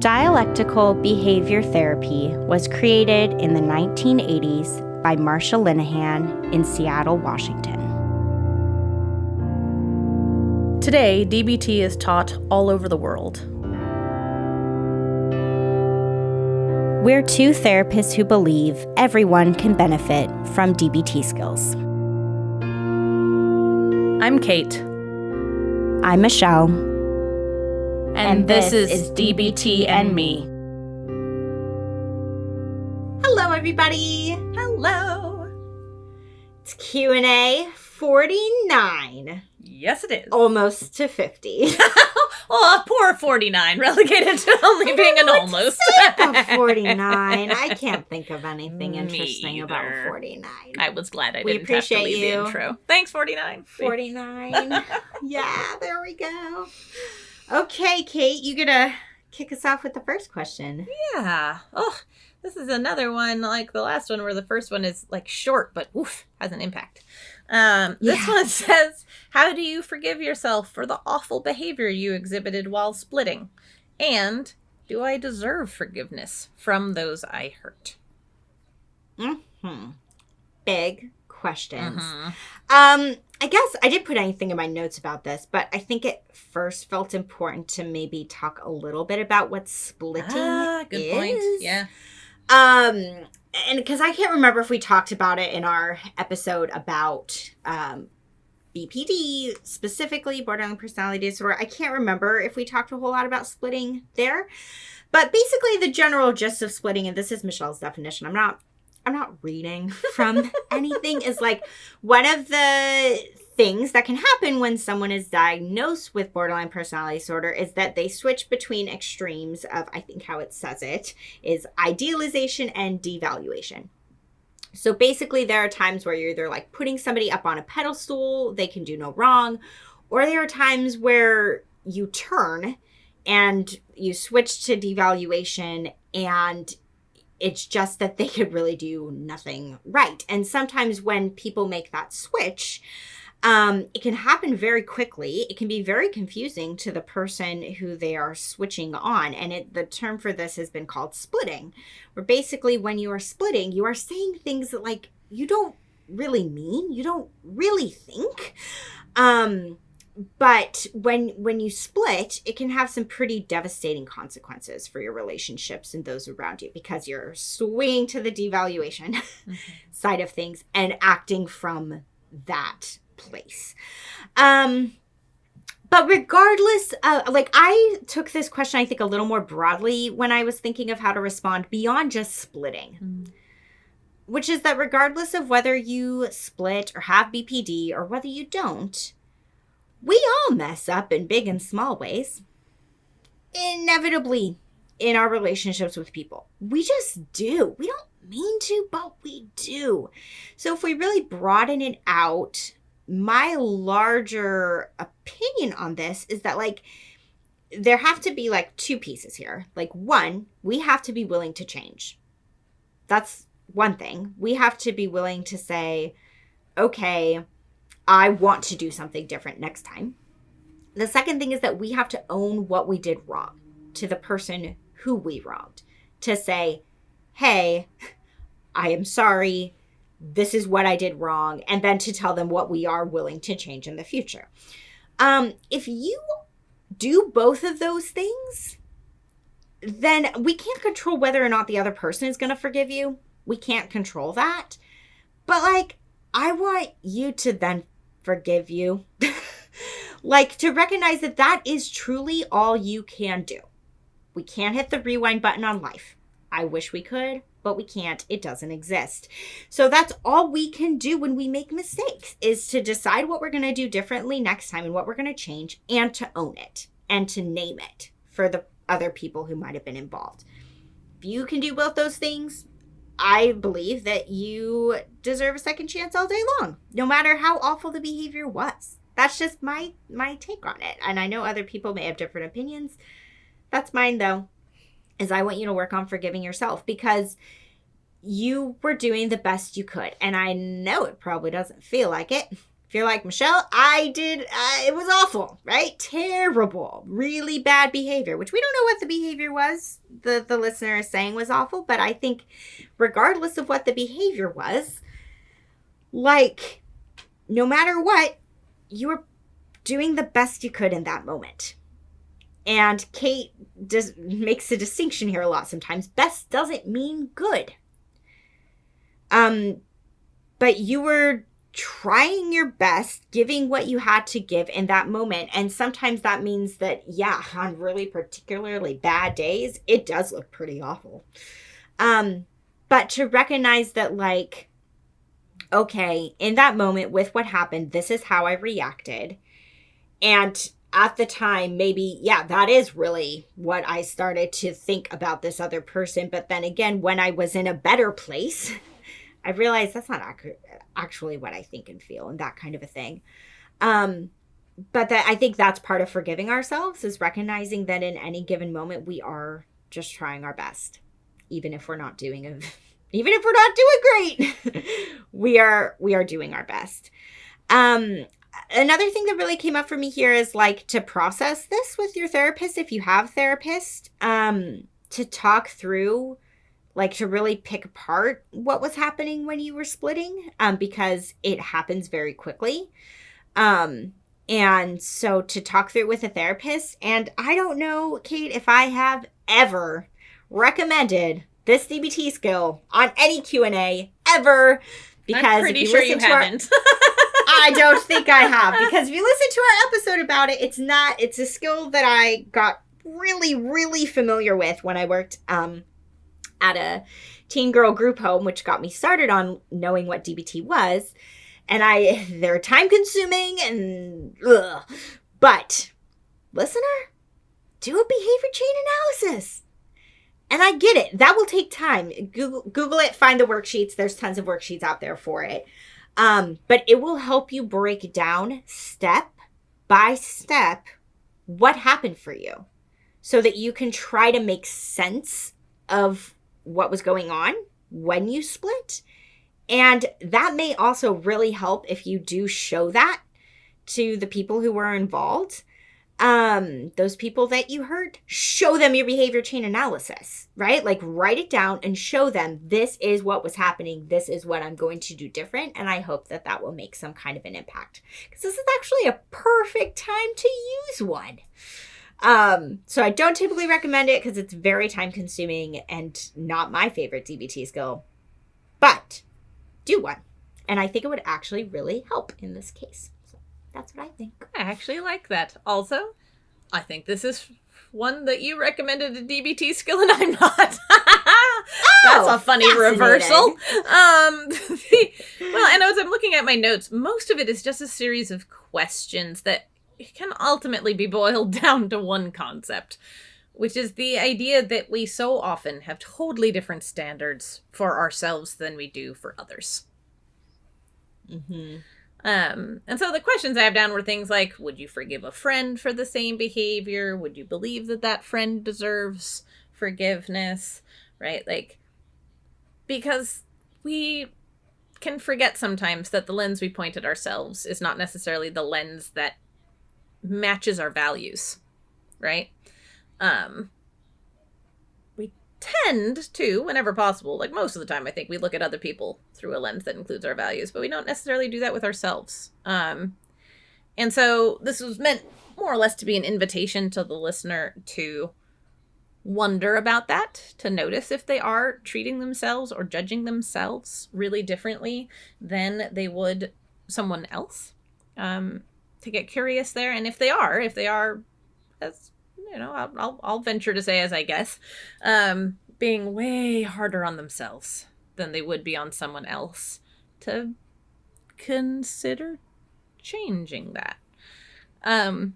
Dialectical behavior therapy was created in the 1980s by Marsha Linehan in Seattle, Washington. Today, DBT is taught all over the world. We're two therapists who believe everyone can benefit from DBT skills. I'm Kate. I'm Michelle. And this is DBT and Me. Hello, everybody. Hello. It's Q&A 49. Yes, it is. Almost to 50. Oh, poor 49, relegated to only being an almost. About 49. I can't think of anything interesting about 49. I was glad I We didn't have to appreciate leave you. the intro. Thanks, 49. 49. Yeah, there we go. Okay, Kate, you gonna kick us off with the first question? Yeah. Oh, this is another one like the last one where the first one is like short, but oof, has an impact. This one says, how do you forgive yourself for the awful behavior you exhibited while splitting? And do I deserve forgiveness from those I hurt? Big questions. Mm-hmm. I guess I didn't put anything in my notes about this, but I think it first felt important to maybe talk a little bit about what splitting Good is. point. Yeah. And because I can't remember if we talked about it in our episode about BPD, specifically borderline personality disorder. I can't remember if we talked a whole lot about splitting there. But basically the general gist of splitting, and this is Michelle's definition, I'm not reading from anything, is like one of the things that can happen when someone is diagnosed with borderline personality disorder is that they switch between extremes of, I think how it says it, is idealization and devaluation. So basically there are times where you're either like putting somebody up on a pedestal, they can do no wrong, or there are times where you turn and you switch to devaluation and it's just that they could really do nothing right. And sometimes when people make that switch, it can happen very quickly. It can be very confusing to the person who they are switching on. And the term for this has been called splitting, where basically when you are splitting, you are saying things that like you don't really mean, you don't really think. But when you split, it can have some pretty devastating consequences for your relationships and those around you because you're swinging to the devaluation side of things and acting from that place. But regardless, I took this question, I think, a little more broadly when I was thinking of how to respond beyond just splitting. Which is that regardless of whether you split or have BPD or whether you don't, we all mess up in big and small ways. Inevitably in our relationships with people. We just do. We don't mean to, but we do. So if we really broaden it out, my larger opinion on this is that like there have to be like two pieces here. Like one, we have to be willing to change. That's one thing. We have to be willing to say, okay, I want to do something different next time. The second thing is that we have to own what we did wrong to the person who we wronged. To say, hey, I am sorry. This is what I did wrong. And then to tell them what we are willing to change in the future. If you do both of those things, then we can't control whether or not the other person is going to forgive you. We can't control that. But like, I want you to then forgive you. Like to recognize that that is truly all you can do. We can't hit the rewind button on life. I wish we could, but we can't. It doesn't exist. So that's all we can do when we make mistakes is to decide what we're going to do differently next time and what we're going to change and to own it and to name it for the other people who might have been involved. If you can do both those things, I believe that you deserve a second chance all day long, no matter how awful the behavior was. That's just my take on it. And I know other people may have different opinions. That's mine, though, is I want you to work on forgiving yourself because you were doing the best you could. And I know it probably doesn't feel like it, If you're like, Michelle, it was awful, right? Terrible, really bad behavior, which we don't know what the behavior was. The listener is saying was awful, but I think regardless of what the behavior was, like, no matter what, you were doing the best you could in that moment. And Kate makes a distinction here a lot sometimes. Best doesn't mean good. But you were trying your best, giving what you had to give in that moment. And sometimes that means that, yeah, on really particularly bad days, it does look pretty awful. But to recognize that, like, okay, in that moment with what happened, this is how I reacted. And at the time, maybe, yeah, that is really what I started to think about this other person. But then again, when I was in a better place, I realized that's not actually what I think and feel and that kind of a thing. But I think that's part of forgiving ourselves, is recognizing that in any given moment, we are just trying our best. Even if we're not doing great, we are doing our best. Another thing that really came up for me here is, like, to process this with your therapist, if you have a therapist, to talk through, like, to really pick apart what was happening when you were splitting, because it happens very quickly. And so to talk through it with a therapist, and I don't know, Kate, if I have ever recommended this DBT skill on any Q&A ever, because I'm pretty sure you haven't. I don't think I have, because if you listen to our episode about it, it's a skill that I got really, really familiar with when I worked at a teen girl group home, which got me started on knowing what DBT was. And they're time consuming and but listener, do a behavior chain analysis. And I get it. That will take time. Google it, find the worksheets. There's tons of worksheets out there for it. But it will help you break down step by step what happened for you, so that you can try to make sense of what was going on when you split. And that may also really help if you do show that to the people who were involved. Those people that you hurt, show them your behavior chain analysis, right? Like, write it down and show them, this is what was happening. This is what I'm going to do different. And I hope that will make some kind of an impact, because this is actually a perfect time to use one. So I don't typically recommend it because it's very time consuming and not my favorite DBT skill, but do one. And I think it would actually really help in this case. So that's what I think. I actually like that. Also, I think this is one that you recommended a DBT skill and I'm not. That's a funny reversal. Well, and as I'm looking at my notes, most of it is just a series of questions that can ultimately be boiled down to one concept, which is the idea that we so often have totally different standards for ourselves than we do for others. Mm-hmm. And so the questions I have down were things like, would you forgive a friend for the same behavior? Would you believe that friend deserves forgiveness? Right? Like, because we can forget sometimes that the lens we point at ourselves is not necessarily the lens that matches our values, right? We tend to, whenever possible, like most of the time, I think we look at other people through a lens that includes our values, but we don't necessarily do that with ourselves. And so this was meant more or less to be an invitation to the listener to wonder about that, to notice if they are treating themselves or judging themselves really differently than they would someone else. To get curious there, and if they are, as you know, I'll venture to say, as I guess, being way harder on themselves than they would be on someone else, to consider changing that, and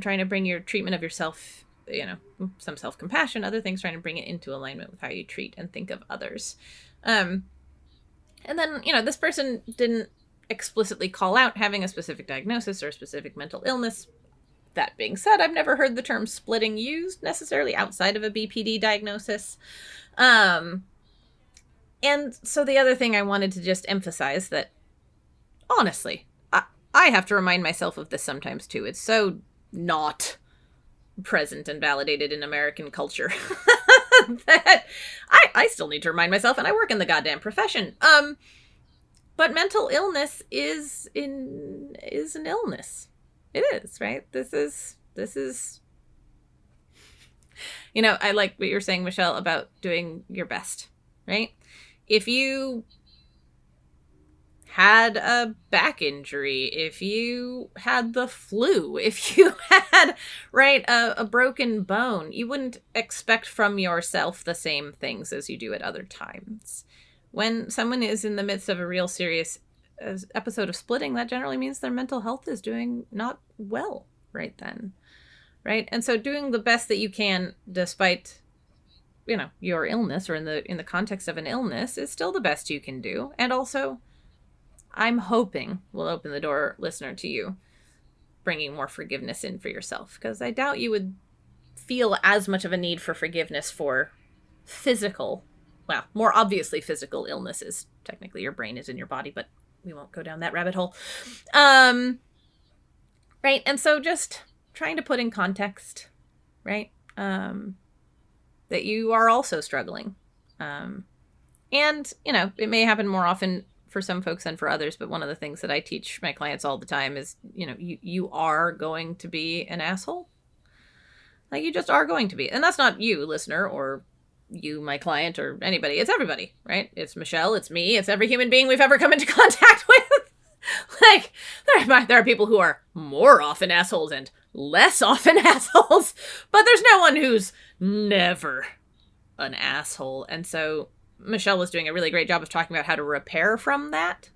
trying to bring your treatment of yourself, you know, some self-compassion, other things, trying to bring it into alignment with how you treat and think of others. And then, you know, this person didn't explicitly call out having a specific diagnosis or a specific mental illness. That being said, I've never heard the term splitting used necessarily outside of a BPD diagnosis. And so the other thing I wanted to just emphasize that, honestly, I have to remind myself of this sometimes too. It's so not present and validated in American culture that I still need to remind myself, and I work in the goddamn profession. But mental illness is an illness. It is, right? This is, you know, I like what you're saying, Michelle, about doing your best, right? If you had a back injury, if you had the flu, if you had, right, a broken bone, you wouldn't expect from yourself the same things as you do at other times. When someone is in the midst of a real serious episode of splitting, that generally means their mental health is doing not well right then, right? And so doing the best that you can despite, you know, your illness, or in the context of an illness, is still the best you can do. And also, I'm hoping will open the door, listener, to you bringing more forgiveness in for yourself, because I doubt you would feel as much of a need for forgiveness for physical, well, more obviously physical illnesses. Technically, your brain is in your body, but we won't go down that rabbit hole. Right? And so just trying to put in context, right? That you are also struggling. And, you know, it may happen more often for some folks than for others, but one of the things that I teach my clients all the time is, you know, you are going to be an asshole. Like, you just are going to be. And that's not you, listener, or you, my client, or anybody. It's everybody, right? It's Michelle, it's me, it's every human being we've ever come into contact with. Like, there are people who are more often assholes and less often assholes, but there's no one who's never an asshole. And so Michelle was doing a really great job of talking about how to repair from that,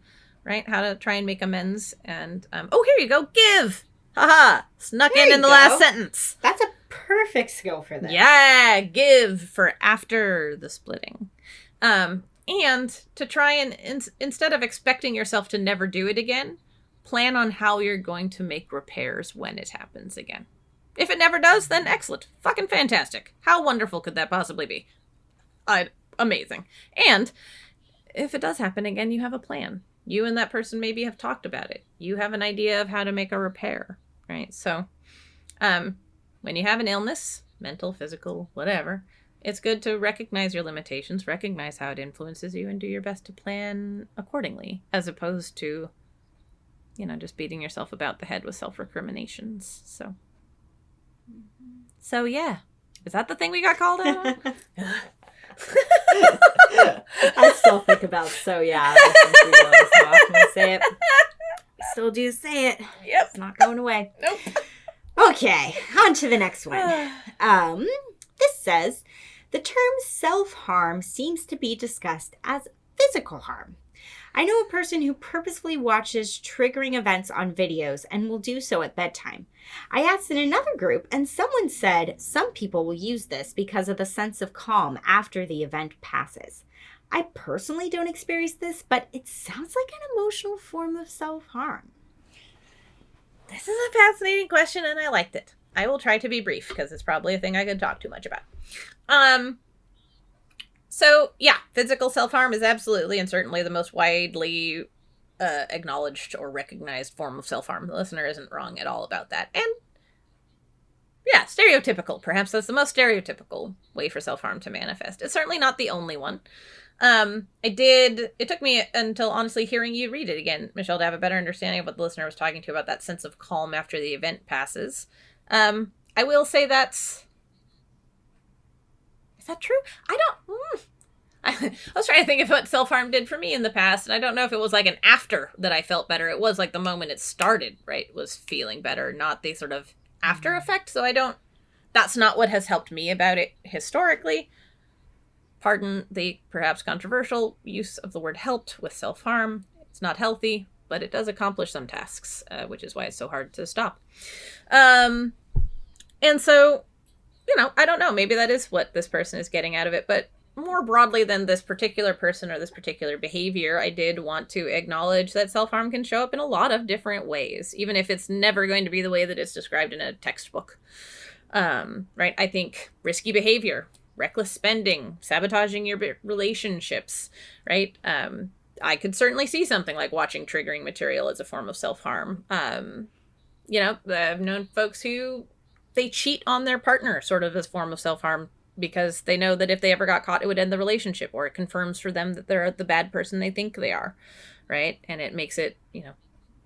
right? How to try and make amends. And, oh, here you go. Give. Haha. Snuck in the last sentence. That's a perfect skill for this. Yeah. Give for after the splitting. And to try and, instead of expecting yourself to never do it again, plan on how you're going to make repairs when it happens again. If it never does, then excellent. Fucking fantastic. How wonderful could that possibly be? Amazing. And if it does happen again, you have a plan. You and that person maybe have talked about it. You have an idea of how to make a repair, right? So when you have an illness, mental, physical, whatever, it's good to recognize your limitations, recognize how it influences you, and do your best to plan accordingly, as opposed to, you know, just beating yourself about the head with self-recriminations. So yeah. Is that the thing we got called out on? I still think about I say it. Still do say it. Yep. It's not going away. Nope. Okay, on to the next one. This says, the term self-harm seems to be discussed as physical harm. I know a person who purposefully watches triggering events on videos and will do so at bedtime. I asked in another group, and someone said some people will use this because of the sense of calm after the event passes. I personally don't experience this, but it sounds like an emotional form of self-harm. This is a fascinating question, and I liked it. I will try to be brief, because it's probably a thing I could talk too much about. So, yeah, physical self-harm is absolutely and certainly the most widely acknowledged or recognized form of self-harm. The listener isn't wrong at all about that. And, yeah, stereotypical. Perhaps that's the most stereotypical way for self-harm to manifest. It's certainly not the only one. It took me until, honestly, hearing you read it again, Michelle, to have a better understanding of what the listener was talking to about that sense of calm after the event passes. I will say that's... Is that true? I was trying to think of what self-harm did for me in the past, and I don't know if it was like an after that I felt better. It was like the moment it started, right, was feeling better, not the sort of after effect. So that's not what has helped me about it historically. Pardon the perhaps controversial use of the word helped with self-harm. It's not healthy, but it does accomplish some tasks, which is why it's so hard to stop. And so, you know, I don't know. Maybe that is what this person is getting out of it. But more broadly than this particular person or this particular behavior, I did want to acknowledge that self-harm can show up in a lot of different ways, even if it's never going to be the way that it's described in a textbook. Right? I think risky behavior, reckless spending, sabotaging your relationships, right? I could certainly see something like watching triggering material as a form of self-harm. I've known folks who they cheat on their partner sort of as a form of self-harm because they know that if they ever got caught, it would end the relationship, or it confirms for them that they're the bad person they think they are, right? And it makes it,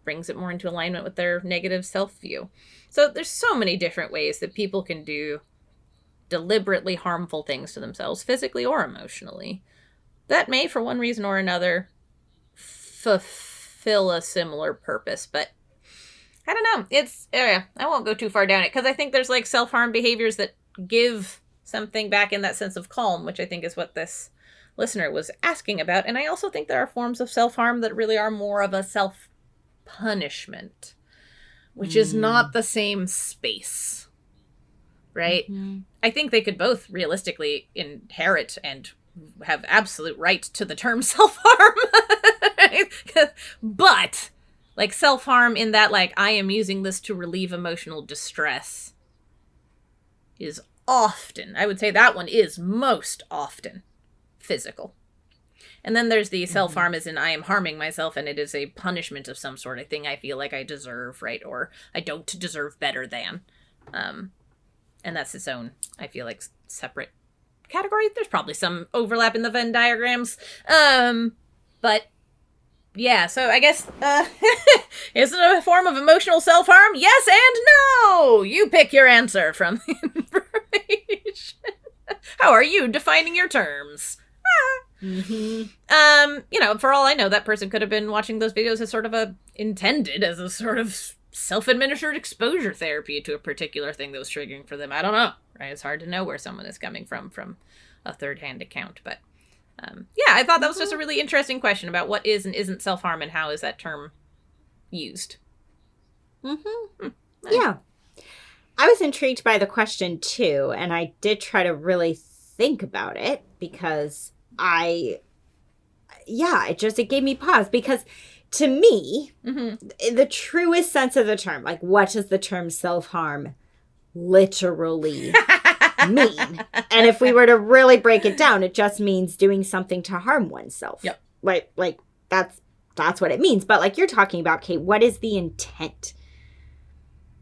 brings it more into alignment with their negative self-view. So there's so many different ways that people can do deliberately harmful things to themselves, physically or emotionally, that may, for one reason or another, fulfill a similar purpose. But I don't know. I won't go too far down it, because I think there's like self-harm behaviors that give something back in that sense of calm, which I think is what this listener was asking about. And I also think there are forms of self-harm that really are more of a self-punishment, which is not the same space, right? Mm-hmm. I think they could both realistically inherit and have absolute right to the term self-harm. Right? But like self-harm in that, like, I am using this to relieve emotional distress is often, I would say that one is most often physical. And then there's the self-harm as in I am harming myself and it is a punishment of some sort, a thing I feel like I deserve, right? Or I don't deserve better than. And that's its own, I feel like, separate category. There's probably some overlap in the Venn diagrams. But yeah, so I guess, is it a form of emotional self-harm? Yes and no! You pick your answer from the information. How are you defining your terms? For all I know, that person could have been watching those videos as sort of intended as a sort of self-administered exposure therapy to a particular thing that was triggering for them. I don't know, right? It's hard to know where someone is coming from a third-hand account, but I thought that was just a really interesting question about what is and isn't self-harm and how is that term used. Yeah. I was intrigued by the question too, and I did try to really think about it because it gave me pause, because to me, the truest sense of the term, like, what does the term self-harm literally mean? And if we were to really break it down, it just means doing something to harm oneself. Yep. Like that's what it means. But like you're talking about, Kate, what is the intent?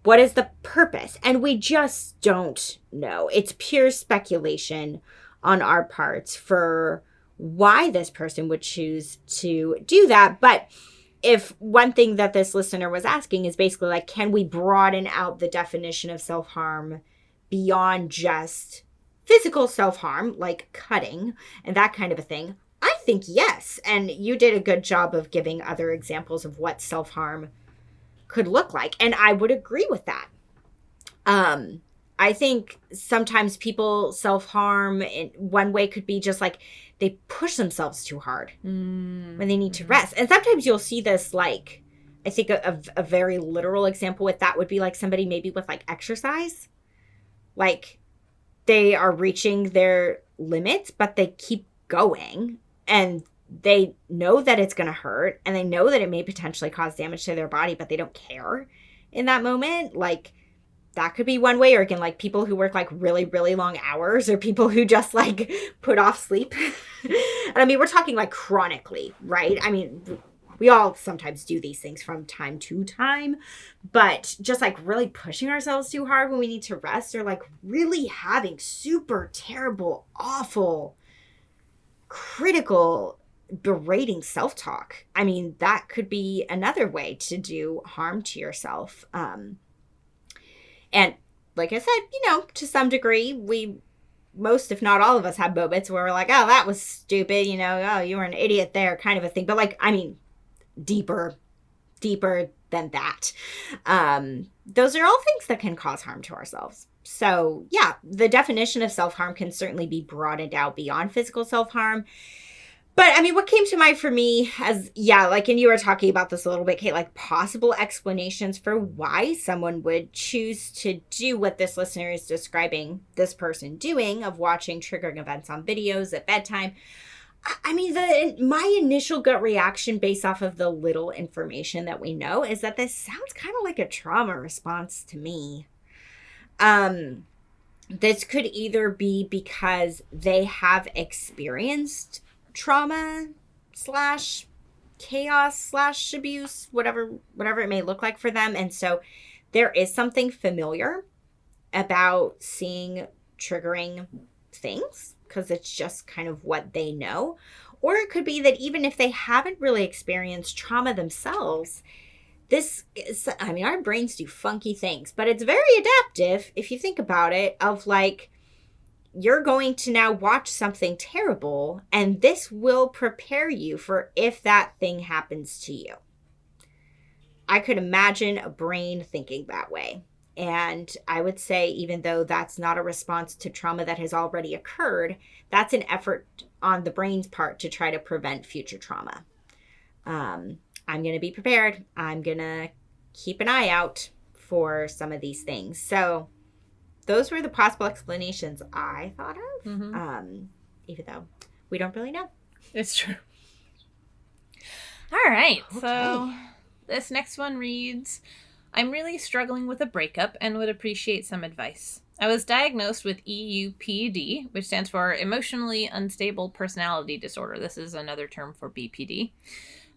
What is the purpose? And we just don't know. It's pure speculation on our parts for why this person would choose to do that. But if one thing that this listener was asking is basically like, can we broaden out the definition of self-harm beyond just physical self-harm, like cutting and that kind of a thing? I think yes. And you did a good job of giving other examples of what self-harm could look like. And I would agree with that. I think sometimes people self-harm in one way could be just like they push themselves too hard when they need to rest. And sometimes you'll see this, like, I think a very literal example with that would be like somebody maybe with like exercise. Like they are reaching their limits, but they keep going and they know that it's going to hurt and they know that it may potentially cause damage to their body, but they don't care in that moment. Like that could be one way. Or again, like people who work like really, really long hours, or people who just like put off sleep. And I mean, we're talking like chronically, right? I mean, we all sometimes do these things from time to time, but just like really pushing ourselves too hard when we need to rest, or like really having super terrible, awful, critical, berating self-talk. I mean, that could be another way to do harm to yourself. And like I said, to some degree, most, if not all of us, have moments where we're like, oh, that was stupid, oh, you were an idiot there, kind of a thing. But like, I mean, deeper than that. Those are all things that can cause harm to ourselves. So yeah, the definition of self-harm can certainly be broadened out beyond physical self-harm. But I mean, what came to mind for me and you were talking about this a little bit, Kate, like possible explanations for why someone would choose to do what this listener is describing this person doing, of watching triggering events on videos at bedtime. I mean, my initial gut reaction based off of the little information that we know is that this sounds kind of like a trauma response to me. This could either be because they have experienced trauma / chaos / abuse, whatever it may look like for them. And so there is something familiar about seeing triggering things because it's just kind of what they know. Or it could be that even if they haven't really experienced trauma themselves, this is, I mean, our brains do funky things, but it's very adaptive if you think about it, of like, you're going to now watch something terrible, and this will prepare you for if that thing happens to you. I could imagine a brain thinking that way. And I would say, even though that's not a response to trauma that has already occurred, that's an effort on the brain's part to try to prevent future trauma. I'm going to be prepared. I'm going to keep an eye out for some of these things. So those were the possible explanations I thought of, even though we don't really know. It's true. All right. Okay. So this next one reads, I'm really struggling with a breakup and would appreciate some advice. I was diagnosed with EUPD, which stands for Emotionally Unstable Personality Disorder. This is another term for BPD.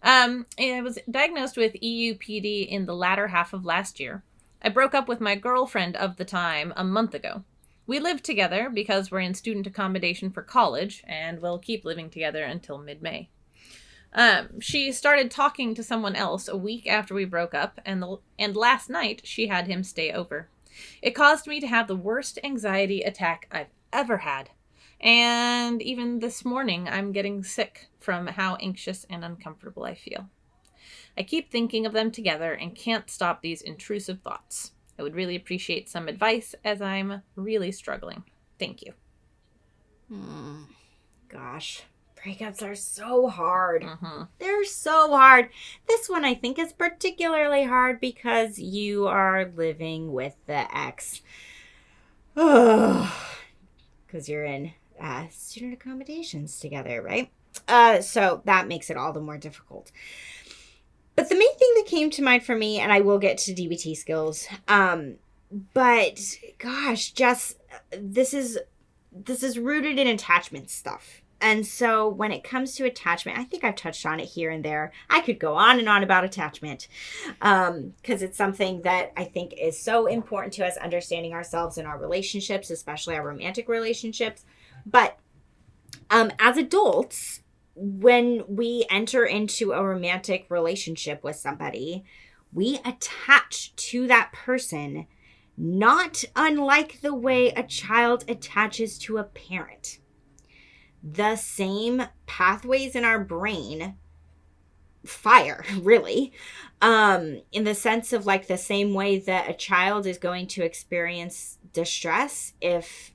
I was diagnosed with EUPD in the latter half of last year. I broke up with my girlfriend of the time a month ago. We lived together because we're in student accommodation for college, and we'll keep living together until mid-May. She started talking to someone else a week after we broke up, and last night she had him stay over. It caused me to have the worst anxiety attack I've ever had. And even this morning, I'm getting sick from how anxious and uncomfortable I feel. I keep thinking of them together and can't stop these intrusive thoughts. I would really appreciate some advice as I'm really struggling. Thank you. Gosh, breakups are so hard. They're so hard. This one I think is particularly hard because you are living with the ex. Because you're in student accommodations together, right? So that makes it all the more difficult. But the main thing that came to mind for me, and I will get to DBT skills, but gosh, just this is rooted in attachment stuff. And so when it comes to attachment, I think I've touched on it here and there. I could go on and on about attachment because it's something that I think is so important to us, understanding ourselves in our relationships, especially our romantic relationships. But as adults, when we enter into a romantic relationship with somebody, we attach to that person, not unlike the way a child attaches to a parent. The same pathways in our brain fire, really, in the sense of like the same way that a child is going to experience distress if,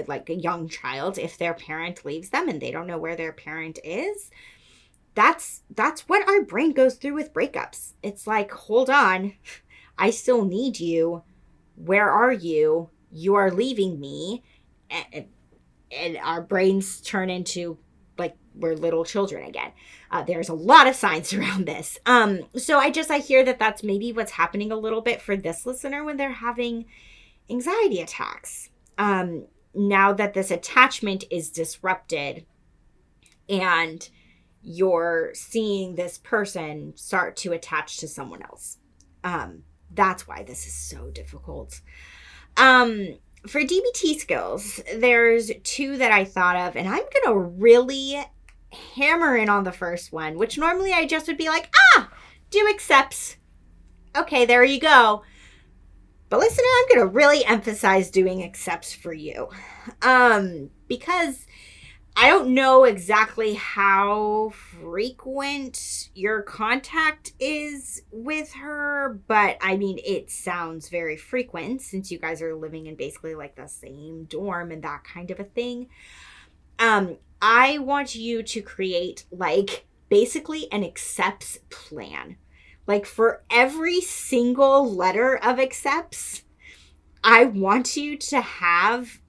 like a young child, if their parent leaves them and they don't know where their parent is. That's what our brain goes through with breakups. It's like, hold on, I still need you. Where are you? You are leaving me. And our brains turn into like we're little children again. There's a lot of science around this. So I hear that that's maybe what's happening a little bit for this listener when they're having anxiety attacks. Now that this attachment is disrupted and you're seeing this person start to attach to someone else. That's why this is so difficult. For DBT skills, there's two that I thought of, and I'm going to really hammer in on the first one, which normally I just would be like, do accepts. Okay, there you go. But listen, I'm going to really emphasize doing accepts for you. Because I don't know exactly how frequent your contact is with her, but I mean, it sounds very frequent since you guys are living in basically like the same dorm and that kind of a thing. I want you to create like basically an accepts plan. Like for every single letter of accepts, I want you to have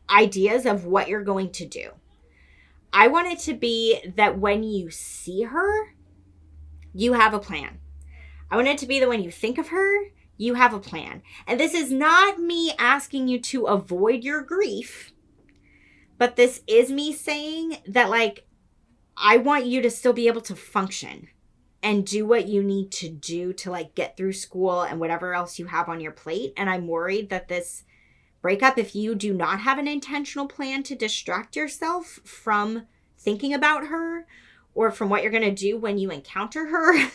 ideas of what you're going to do. I want it to be that when you see her, you have a plan. I want it to be that when you think of her, you have a plan. And this is not me asking you to avoid your grief, but this is me saying that like, I want you to still be able to function. and do what you need to do to like get through school and whatever else you have on your plate. And I'm worried that this breakup, if you do not have an intentional plan to distract yourself from thinking about her or from what you're going to do when you encounter her,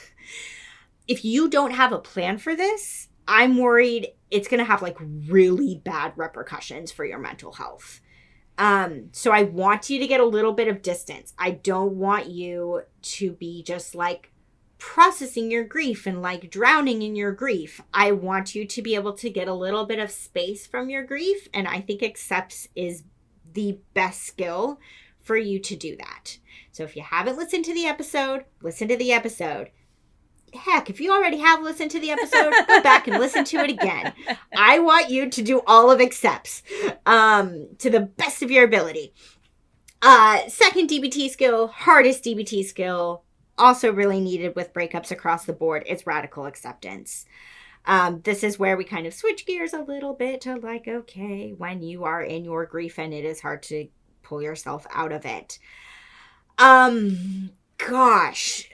if you don't have a plan for this, I'm worried it's going to have like really bad repercussions for your mental health. So I want you to get a little bit of distance. I don't want you to be just like processing your grief and like drowning in your grief. I want you to be able to get a little bit of space from your grief. And I think accepts is the best skill for you to do that. So if you haven't listened to the episode, listen to the episode. Heck, if you already have listened to the episode, go back and listen to it again. I want you to do all of accepts to the best of your ability. Second DBT skill, hardest DBT skill, also really needed with breakups across the board, is radical acceptance. This is where we kind of switch gears a little bit to like, okay, when you are in your grief and it is hard to pull yourself out of it. Gosh,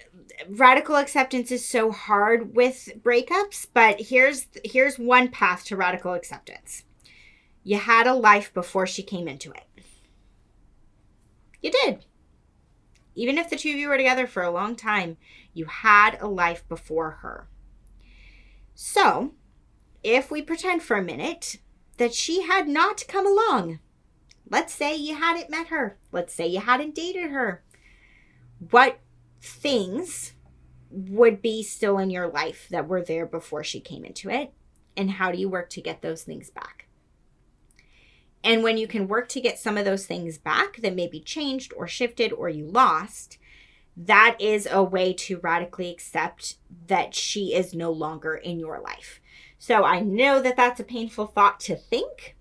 radical acceptance is so hard with breakups, but here's one path to radical acceptance. You had a life before she came into it. You did. Even if the two of you were together for a long time, you had a life before her. So, if we pretend for a minute that she had not come along, let's say you hadn't met her, let's say you hadn't dated her, what things would be still in your life that were there before she came into it? And how do you work to get those things back? And when you can work to get some of those things back that maybe changed or shifted or you lost, that is a way to radically accept that she is no longer in your life. So I know that that's a painful thought to think,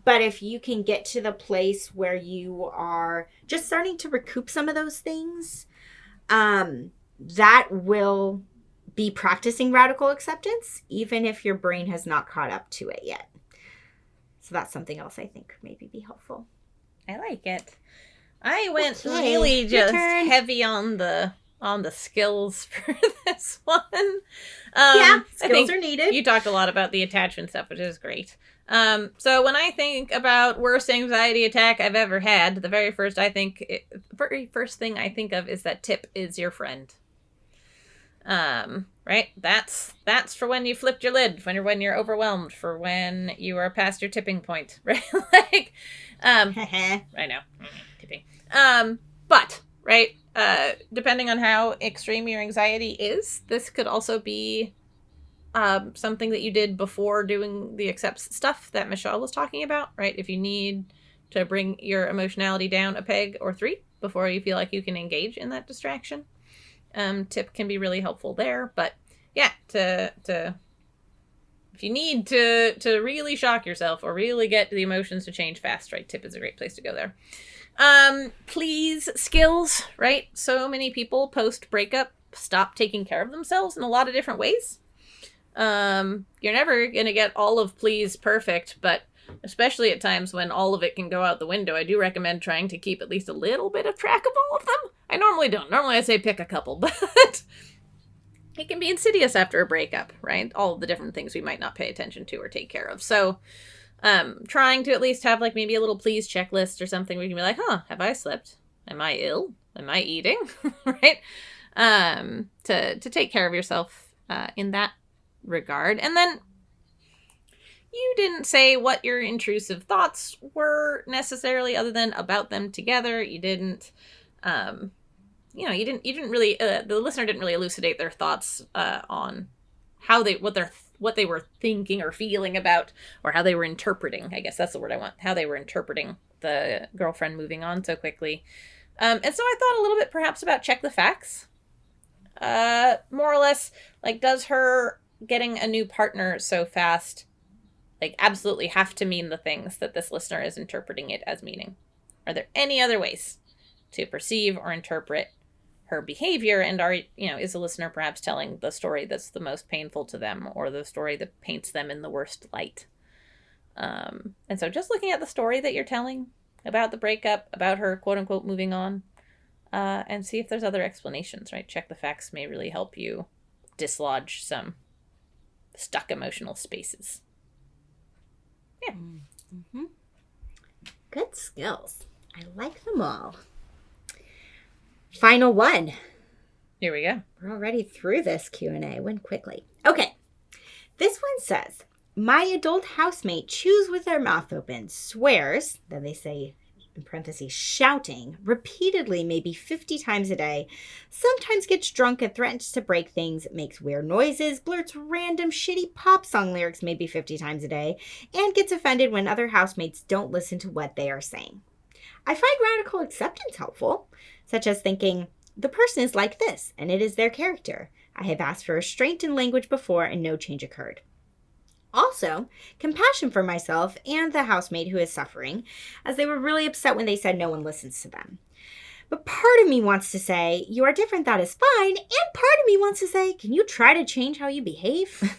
but if you can get to the place where you are just starting to recoup some of those things, that will be practicing radical acceptance, even if your brain has not caught up to it yet. So that's something else I think maybe be helpful. I like it. I went really just heavy on the skills for this one. Skills are needed. You talked a lot about the attachment stuff, which is great. So when I think about worst anxiety attack I've ever had, the very first thing I think of is that Tip is your friend. Right? That's for when you flipped your lid, when you're overwhelmed, for when you are past your tipping point, right? Like, I know, tipping. But, right, depending on how extreme your anxiety is, this could also be something that you did before doing the accepts stuff that Michelle was talking about, right? If you need to bring your emotionality down a peg or 3 before you feel like you can engage in that distraction, Tip can be really helpful there. But yeah, if you need to really shock yourself or really get the emotions to change fast, right, Tip is a great place to go there. Please skills, right? So many people post breakup stop taking care of themselves in a lot of different ways. You're never going to get all of please perfect, but especially at times when all of it can go out the window, I do recommend trying to keep at least a little bit of track of all of them. I normally don't. Normally I say pick a couple, but it can be insidious after a breakup, right? All of the different things we might not pay attention to or take care of. So, trying to at least have like maybe a little please checklist or something where you can be like, have I slept? Am I ill? Am I eating? Right? To take care of yourself, in that regard. And then you didn't say what your intrusive thoughts were necessarily, other than about them together. You didn't, you didn't really, the listener didn't really elucidate their thoughts, on how what they were thinking or feeling about, or how they were interpreting. I guess that's the word I want. How they were interpreting the girlfriend moving on so quickly. And so I thought a little bit perhaps about check the facts. More or less, like, does her getting a new partner so fast, like, absolutely have to mean the things that this listener is interpreting it as meaning? Are there any other ways to perceive or interpret her behavior? And is the listener perhaps telling the story that's the most painful to them, or the story that paints them in the worst light? And so just looking at the story that you're telling about the breakup, about her quote unquote moving on, and see if there's other explanations, right? Check the facts may really help you dislodge some stuck emotional spaces. Yeah. Mm-hmm. Good skills. I like them all. Final one. Here we go. We're already through this Q&A. Went quickly. Okay. This one says, my adult housemate chews with their mouth open, swears, then they say, in parentheses, shouting, repeatedly maybe 50 times a day, sometimes gets drunk and threatens to break things, makes weird noises, blurts random shitty pop song lyrics maybe 50 times a day, and gets offended when other housemates don't listen to what they are saying. I find radical acceptance helpful, such as thinking, the person is like this, and it is their character. I have asked for restraint in language before, and no change occurred. Also, compassion for myself and the housemate who is suffering, as they were really upset when they said no one listens to them. But part of me wants to say, you are different, that is fine, and part of me wants to say, can you try to change how you behave?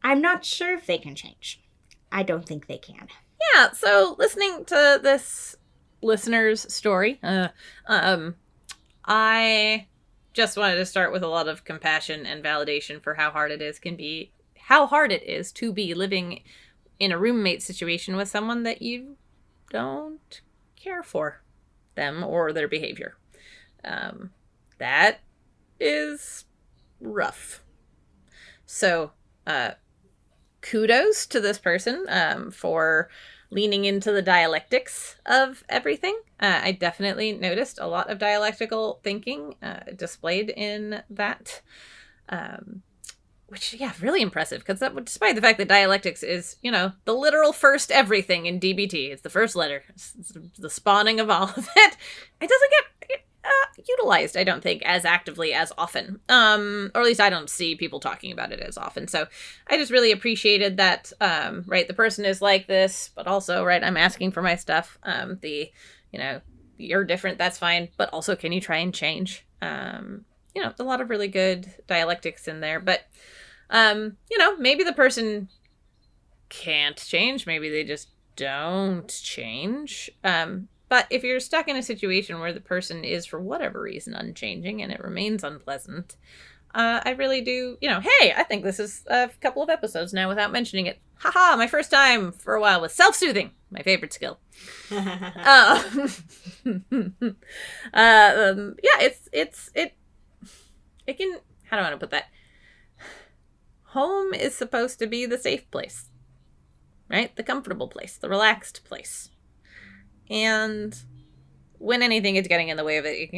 I'm not sure if they can change. I don't think they can. Yeah, so listening to this listener's story, I just wanted to start with a lot of compassion and validation for how hard it is to be living in a roommate situation with someone that you don't care for them or their behavior. That is rough. So, kudos to this person for leaning into the dialectics of everything. I definitely noticed a lot of dialectical thinking displayed in that. Which, yeah, really impressive, because despite the fact that dialectics is, the literal first everything in DBT, it's the first letter, it's the spawning of all of it, it doesn't get utilized, I don't think, as actively as often. Or at least I don't see people talking about it as often. So I just really appreciated that, right, the person is like this, but also, right, I'm asking for my stuff. You're different, that's fine, but also can you try and change? A lot of really good dialectics in there, but, maybe the person can't change. Maybe they just don't change. But if you're stuck in a situation where the person is, for whatever reason, unchanging and it remains unpleasant, I really do, hey, I think this is a couple of episodes now without mentioning it. Haha, my first time for a while with self-soothing, my favorite skill. It can, how do I want to put that? Home is supposed to be the safe place, right? The comfortable place, the relaxed place. And when anything is getting in the way of it,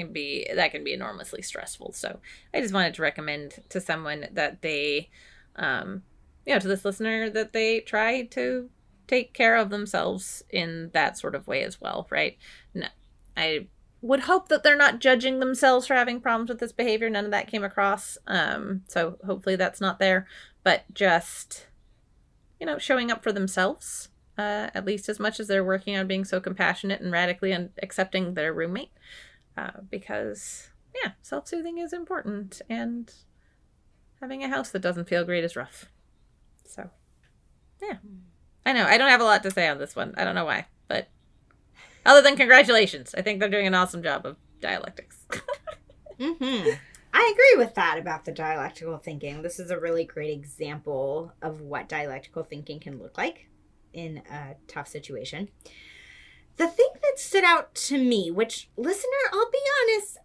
that can be enormously stressful. So I just wanted to recommend to someone that they, to this listener, that they try to take care of themselves in that sort of way as well, right? No, I would hope that they're not judging themselves for having problems with this behavior. None of that came across. So hopefully that's not there, but just, showing up for themselves, at least as much as they're working on being so compassionate and radically accepting their roommate. Because self-soothing is important, and having a house that doesn't feel great is rough. So, yeah. I know, I don't have a lot to say on this one. I don't know why, but other than congratulations. I think they're doing an awesome job of dialectics. Mm-hmm. I agree with that about the dialectical thinking. This is a really great example of what dialectical thinking can look like in a tough situation. The thing that stood out to me, which, listener, I'll be honest,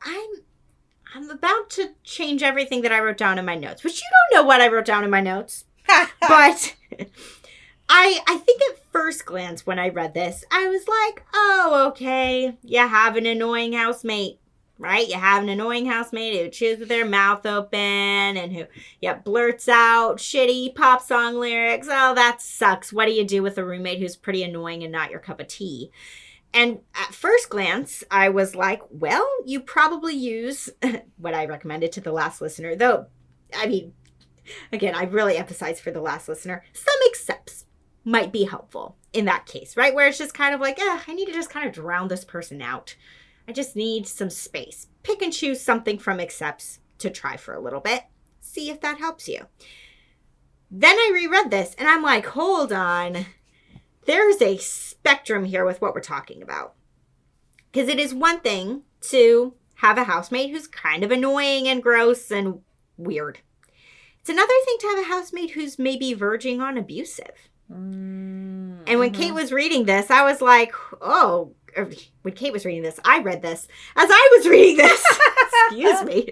I'm about to change everything that I wrote down in my notes, which you don't know what I wrote down in my notes, but I think at first glance when I read this, I was like, oh, okay, you have an annoying housemate, right? You have an annoying housemate who chews with their mouth open and who, blurts out shitty pop song lyrics. Oh, that sucks. What do you do with a roommate who's pretty annoying and not your cup of tea? And at first glance, I was like, well, you probably use what I recommended to the last listener, though, I mean, again, I really emphasize for the last listener, some accepts might be helpful in that case, right? Where it's just kind of like, I need to just kind of drown this person out. I just need some space. Pick and choose something from accepts to try for a little bit. See if that helps you. Then I reread this and I'm like, hold on. There's a spectrum here with what we're talking about. Because it is one thing to have a housemate who's kind of annoying and gross and weird. It's another thing to have a housemate who's maybe verging on abusive. And when Kate was reading this, I was like, oh, when Kate was reading this, I read this as I was reading this. Excuse me.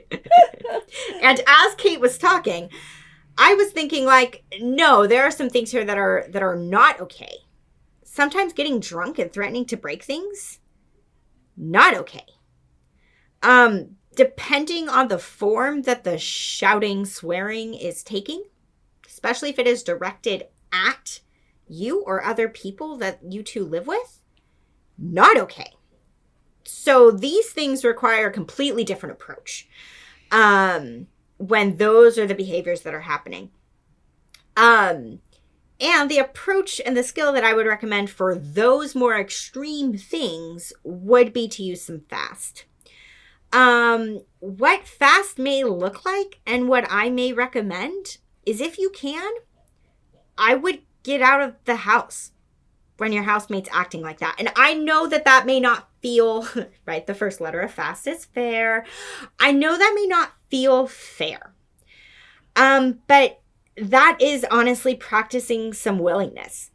And as Kate was talking, I was thinking like, no, there are some things here that are not okay. Sometimes getting drunk and threatening to break things, not okay. Depending on the form that the shouting, swearing is taking, especially if it is directed at you or other people that you two live with, not okay. So these things require a completely different approach when those are the behaviors that are happening. And the approach and the skill that I would recommend for those more extreme things would be to use some fast. What fast may look like and what I may recommend is, if you can, I would get out of the house when your housemate's acting like that. And I know that that may not feel, right, the first letter of fast is fair. I know that may not feel fair. But that is honestly practicing some willingness.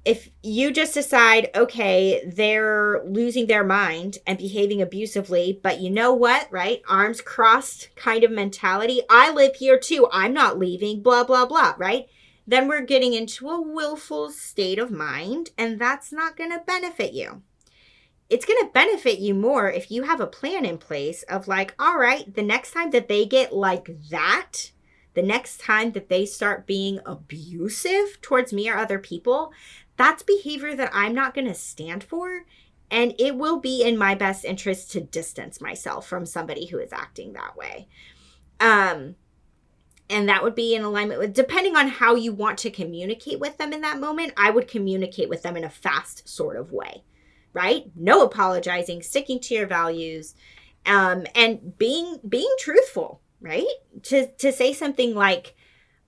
If you just decide, okay, they're losing their mind and behaving abusively, but you know what, right? Arms crossed kind of mentality. I live here too. I'm not leaving, blah, blah, blah, right? Then we're getting into a willful state of mind, and that's not going to benefit you. It's going to benefit you more if you have a plan in place of like, all right, the next time that they get like that, the next time that they start being abusive towards me or other people, that's behavior that I'm not going to stand for. And it will be in my best interest to distance myself from somebody who is acting that way. And that would be in alignment with, depending on how you want to communicate with them in that moment, I would communicate with them in a fast sort of way, right? No apologizing, sticking to your values, and being truthful, right? To say something like,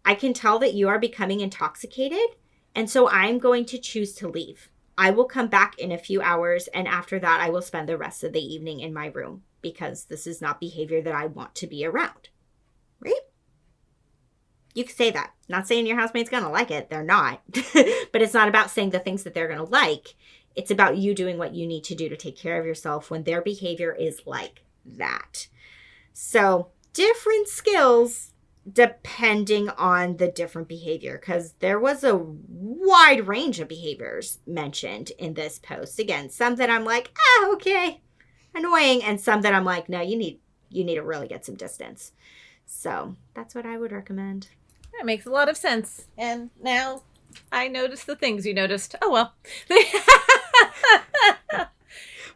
I can tell that you are becoming intoxicated, and so I'm going to choose to leave. I will come back in a few hours, and after that, I will spend the rest of the evening in my room because this is not behavior that I want to be around, right? You can say that. Not saying your housemate's going to like it. They're not. But it's not about saying the things that they're going to like. It's about you doing what you need to do to take care of yourself when their behavior is like that. So different skills depending on the different behavior, because there was a wide range of behaviors mentioned in this post. Again, some that I'm like, okay, annoying, and some that I'm like, no, you need to really get some distance. So that's what I would recommend. That makes a lot of sense. And now I noticed the things you noticed. Oh, well.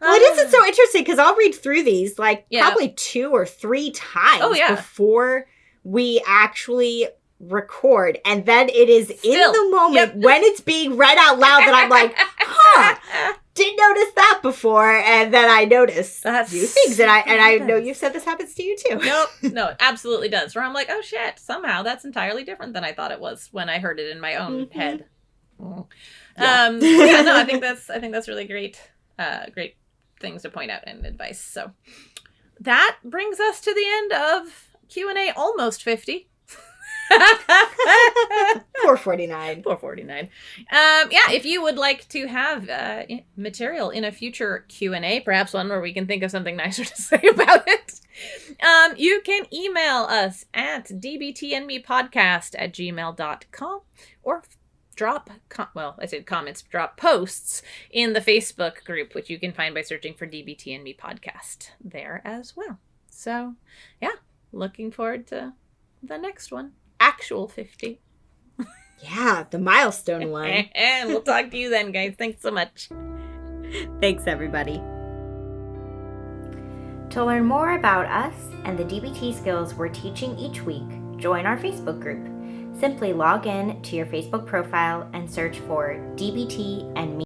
Well, it isn't so interesting because I'll read through these probably 2 or 3 times before we actually record. And then it is in the moment when it's being read out loud that I'm like, didn't notice that before. And then I notice new things. And I know you've said this happens to you too. No, it absolutely does. Where I'm like, oh shit, somehow that's entirely different than I thought it was when I heard it in my own head. No, I think that's really great. Great things to point out and advice. So that brings us to the end of Q&A almost 50. 449. If you would like to have material in a future Q&A, perhaps one where we can think of something nicer to say about it, you can email us at dbtandmepodcast@gmail.com or drop posts in the Facebook group, which you can find by searching for DBT and Me Podcast there as well. So looking forward to the next one. Actual 50. Yeah, the milestone one. And we'll talk to you then, guys. Thanks so much. Thanks, everybody. To learn more about us and the DBT skills we're teaching each week, join our Facebook group. Simply log in to your Facebook profile and search for DBT and Me.